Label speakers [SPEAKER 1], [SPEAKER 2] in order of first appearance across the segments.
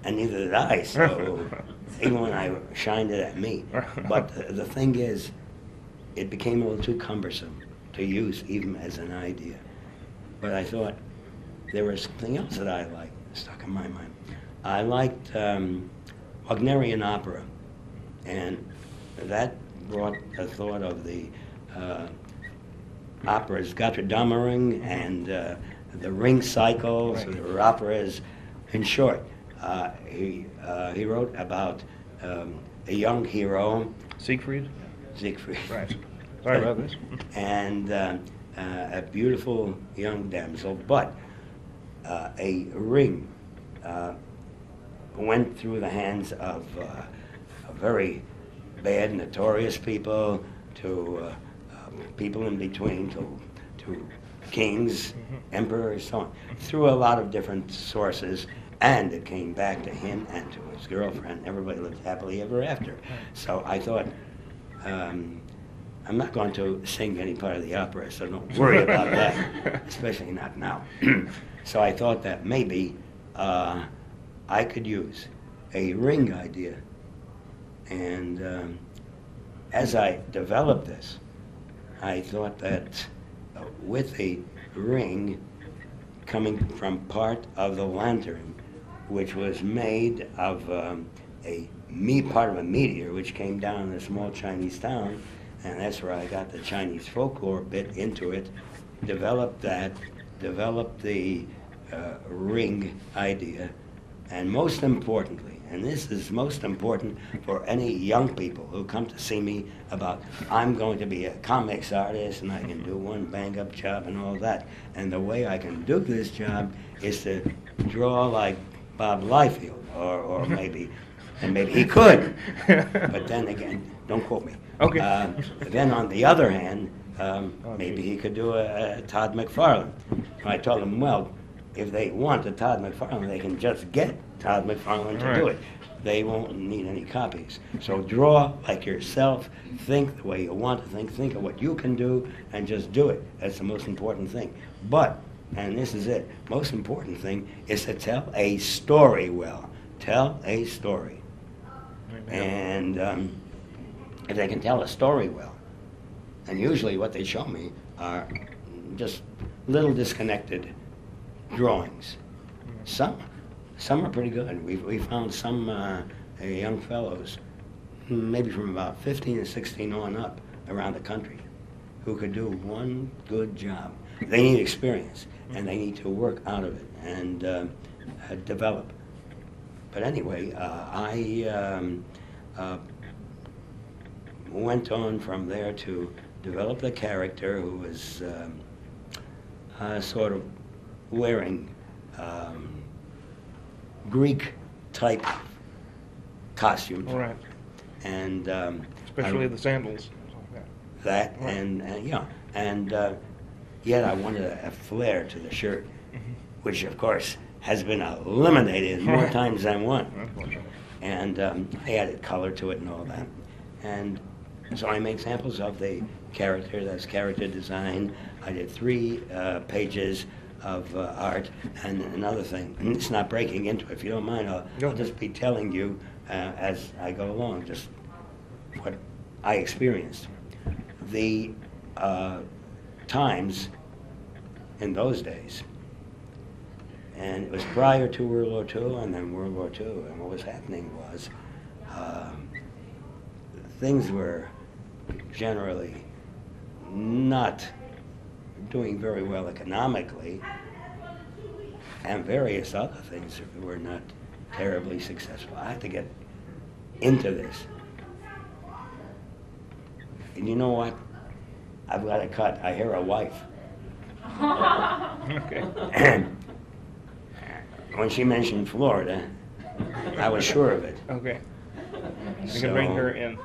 [SPEAKER 1] and neither did I, so even when I shined it at me. But the thing is, it became a little too cumbersome to use even as an idea. But I thought there was something else that I liked, stuck in my mind. I liked Wagnerian opera, and that brought the thought of the operas, Götterdämmerung and the Ring Cycle, so there were operas. In short, he wrote about a young hero.
[SPEAKER 2] Siegfried?
[SPEAKER 1] Siegfried.
[SPEAKER 2] Right. Sorry about this.
[SPEAKER 1] And a beautiful young damsel, but a ring went through the hands of very bad, notorious people to people in between, to kings, emperors, so on, through a lot of different sources, and it came back to him and to his girlfriend. Everybody lived happily ever after. So I thought, I'm not going to sing any part of the opera, so don't worry about that, especially not now. So I thought that maybe I could use a ring idea. And as I developed this, I thought that with a ring coming from part of the lantern, which was made of part of a meteor which came down in a small Chinese town, and that's where I got the Chinese folklore bit into it, developed the ring idea, and most importantly, and this is most important for any young people who come to see me about, I'm going to be a comics artist and I can do one bang-up job and all that. And the way I can do this job is to draw like Bob Liefeld, or maybe, and maybe he could. But then again, don't quote me.
[SPEAKER 2] Okay.
[SPEAKER 1] Then on the other hand, maybe he could do a Todd McFarlane. I told him, well, if they want a Todd McFarlane, they can just get Todd McFarlane to do it. They won't need any copies. So draw like yourself, think the way you want to think of what you can do, and just do it. That's the most important thing. But, and this is it, most important thing is to tell a story well. Tell a story. And if they can tell a story well, and usually what they show me are just little disconnected drawings. Some are pretty good. We found some young fellows, maybe from about 15 or 16 on up around the country, who could do one good job. They need experience, and they need to work out of it and develop. But anyway, I went on from there to develop the character who was sort of wearing Greek-type costumes.
[SPEAKER 2] All right.
[SPEAKER 1] And
[SPEAKER 2] especially the sandals.
[SPEAKER 1] That, right. And yet I wanted a flair to the shirt, which of course has been eliminated more times than one. And I added color to it and all that. And so I made samples of the character, that's character design. I did 3 pages of art, and another thing, and it's not breaking into it. If you don't mind, I'll just be telling you as I go along, just what I experienced. The times in those days, and it was prior to World War II and then World War II, and what was happening was things were generally not doing very well economically, and various other things were not terribly successful. I had to get into this. And you know what? I've got a cut. I hear a wife.
[SPEAKER 2] Okay.
[SPEAKER 1] And when she mentioned Florida, I was sure of it.
[SPEAKER 2] Okay. You can bring her in.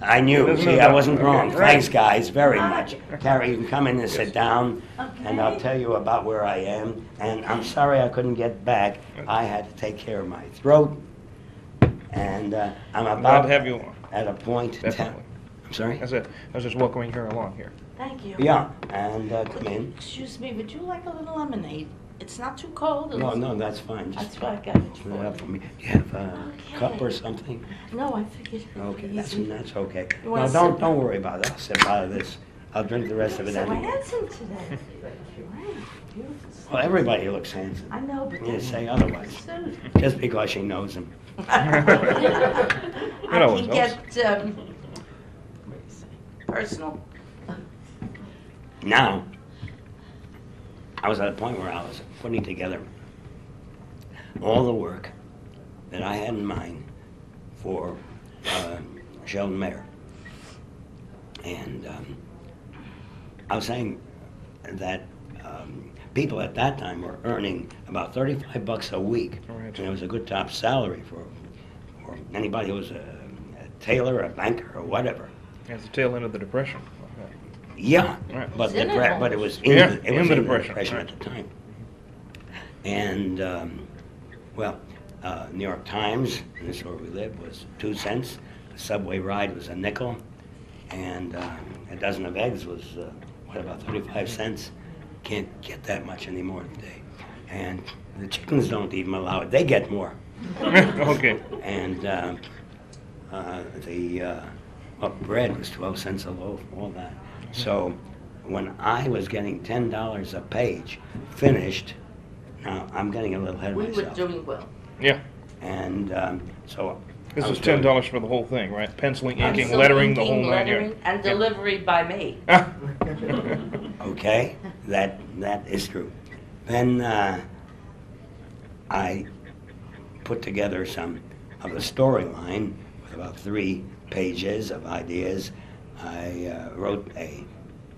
[SPEAKER 1] I knew. See, I wasn't wrong. Thanks, guys, very much. Carrie, you can come in and sit down, and I'll tell you about where I am. And I'm sorry I couldn't get back. I had to take care of my throat, and I'm about
[SPEAKER 2] to have you on.
[SPEAKER 1] At a point.
[SPEAKER 2] Definitely.
[SPEAKER 1] I'm sorry?
[SPEAKER 2] I was just welcoming her along here.
[SPEAKER 3] Thank you.
[SPEAKER 1] Yeah, and come in.
[SPEAKER 3] Excuse me, would you like a little lemonade? It's not too cold.
[SPEAKER 1] No, no, that's fine. Just
[SPEAKER 3] That's why I got it
[SPEAKER 1] put it
[SPEAKER 3] for
[SPEAKER 1] up
[SPEAKER 3] you.
[SPEAKER 1] for me. Do you have a
[SPEAKER 3] Okay.
[SPEAKER 1] cup or something?
[SPEAKER 3] No, I figured it'd
[SPEAKER 1] Okay,
[SPEAKER 3] be
[SPEAKER 1] that's
[SPEAKER 3] easy.
[SPEAKER 1] okay.
[SPEAKER 3] You
[SPEAKER 1] No,
[SPEAKER 3] wanna sip?
[SPEAKER 1] don't worry about it. I'll sip out of this. I'll drink the rest of it
[SPEAKER 3] So
[SPEAKER 1] anyway.
[SPEAKER 3] handsome today. Right, beautiful.
[SPEAKER 1] Well, everybody looks handsome.
[SPEAKER 3] I know, but
[SPEAKER 1] You
[SPEAKER 3] that's
[SPEAKER 1] say otherwise.
[SPEAKER 3] suit.
[SPEAKER 1] Just because she knows him.
[SPEAKER 3] I
[SPEAKER 2] always
[SPEAKER 3] can get personal.
[SPEAKER 1] Now, I was at a point where I was putting together all the work that I had in mind for Sheldon Mayer. And I was saying that people at that time were earning about $35 a week.
[SPEAKER 2] Right.
[SPEAKER 1] And it was a good top salary for anybody who was a tailor, a banker, or whatever.
[SPEAKER 2] At the tail end of the Depression. Okay.
[SPEAKER 1] Yeah,
[SPEAKER 2] Right.
[SPEAKER 1] but
[SPEAKER 3] It's in it
[SPEAKER 1] but it was in,
[SPEAKER 2] Yeah,
[SPEAKER 1] it was
[SPEAKER 2] in the
[SPEAKER 1] in
[SPEAKER 2] Depression,
[SPEAKER 1] at
[SPEAKER 2] right.
[SPEAKER 1] the time. And New York Times, and this is where we lived, was 2 cents. The subway ride was a nickel, and a dozen of eggs was about 35 cents. Can't get that much anymore today. And the chickens don't even allow it; they get more.
[SPEAKER 2] Okay.
[SPEAKER 1] And bread was 12 cents a loaf, all that. So when I was getting $10 a page finished, now I'm getting a little ahead of
[SPEAKER 3] We were
[SPEAKER 1] myself.
[SPEAKER 3] doing well.
[SPEAKER 2] Yeah.
[SPEAKER 1] And so
[SPEAKER 2] This
[SPEAKER 1] I
[SPEAKER 2] was
[SPEAKER 1] doing-
[SPEAKER 2] $10 for the whole thing, right? Penciling, inking,
[SPEAKER 3] Pencil,
[SPEAKER 2] lettering, the
[SPEAKER 3] inking,
[SPEAKER 2] whole 9
[SPEAKER 3] lettering,
[SPEAKER 2] yards.
[SPEAKER 3] and delivery by me.
[SPEAKER 1] Okay, that is true. Then I put together some of the storyline with about 3 pages of ideas. I wrote a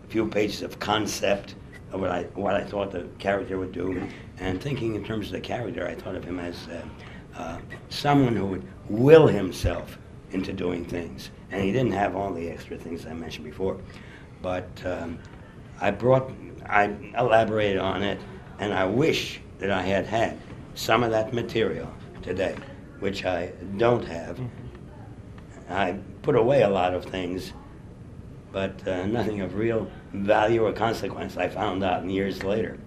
[SPEAKER 1] few pages of concept of what I thought the character would do, and thinking in terms of the character, I thought of him as someone who would will himself into doing things, and he didn't have all the extra things I mentioned before, but I elaborated on it, and I wish that I had had some of that material today, which I don't have. I put away a lot of things, but nothing of real value or consequence I found out years later,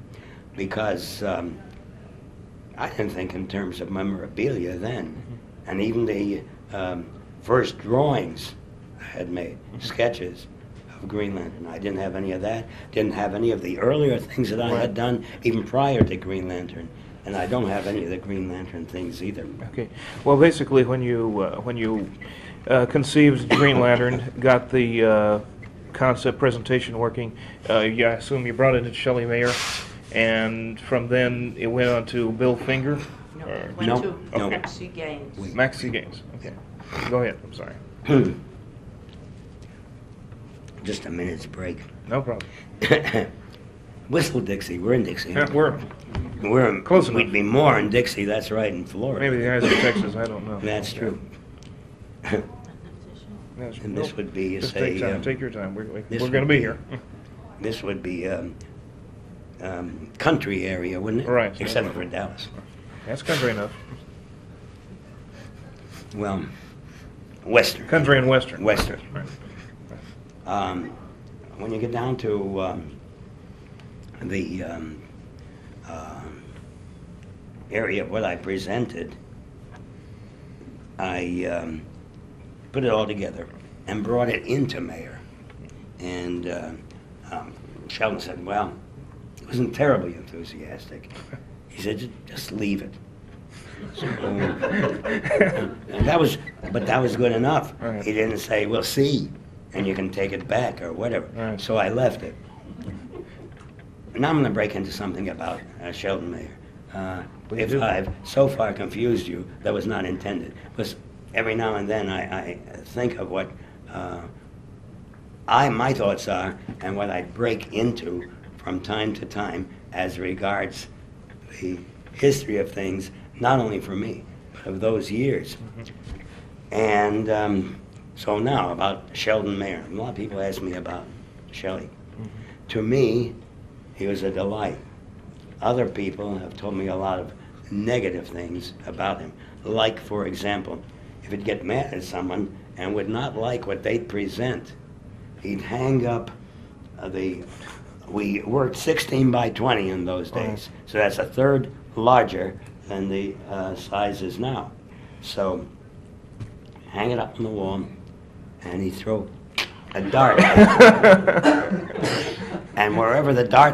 [SPEAKER 1] because I didn't think in terms of memorabilia then, and even the first drawings I had made, sketches of Green Lantern. I didn't have any of that, didn't have any of the earlier things that I had done even prior to Green Lantern, and I don't have any of the Green Lantern things either.
[SPEAKER 2] Okay. Well, basically, when you conceived Green Lantern, got the concept presentation working, yeah, I assume you brought it to Shelley Mayer, and from then it went on to Bill Finger?
[SPEAKER 3] No,
[SPEAKER 2] Or-
[SPEAKER 3] went
[SPEAKER 1] No,
[SPEAKER 3] to
[SPEAKER 1] no.
[SPEAKER 3] Maxie Gaines.
[SPEAKER 2] Maxie Gaines. Okay. Go ahead. I'm sorry.
[SPEAKER 1] Just a minute's break.
[SPEAKER 2] No problem.
[SPEAKER 1] Whistle Dixie, we're in Dixie.
[SPEAKER 2] Yeah, we're Close enough.
[SPEAKER 1] We'd be more in Dixie, that's right, in Florida.
[SPEAKER 2] maybe the guys in Texas. I don't know.
[SPEAKER 1] That's true.
[SPEAKER 2] Yes,
[SPEAKER 1] And this would be,
[SPEAKER 2] just
[SPEAKER 1] say,
[SPEAKER 2] take time. Take your time. We're
[SPEAKER 1] this
[SPEAKER 2] going to
[SPEAKER 1] would
[SPEAKER 2] be
[SPEAKER 1] be-
[SPEAKER 2] here.
[SPEAKER 1] This would be country area, wouldn't it?
[SPEAKER 2] Right.
[SPEAKER 1] Except for Dallas.
[SPEAKER 2] That's country enough.
[SPEAKER 1] Well, Western.
[SPEAKER 2] Country and Western.
[SPEAKER 1] Western.
[SPEAKER 2] Right.
[SPEAKER 1] When you get down to the area of what I presented, I put it all together and brought it into Mayer. And Sheldon said, well, he wasn't terribly enthusiastic. He said, just leave it. So, that was good enough.
[SPEAKER 2] Right.
[SPEAKER 1] He didn't say, we'll see, and you can take it back or whatever.
[SPEAKER 2] Right.
[SPEAKER 1] So I left it. Now I'm going to break into something about Sheldon Mayer.
[SPEAKER 2] Please
[SPEAKER 1] If
[SPEAKER 2] do.
[SPEAKER 1] I've so far confused you, that was not intended. Because every now and then I think of what my thoughts are and what I break into from time to time as regards the history of things, not only for me, but of those years. And so now about Sheldon Mayer. A lot of people ask me about Shelley. To me, he was a delight. Other people have told me a lot of negative things about him. Like, for example, if he'd get mad at someone and would not like what they'd present, he'd hang up the we worked 16 by 20 in those days. So that's a third larger than the size is now. So hang it up on the wall, and he threw a dart. And wherever the dart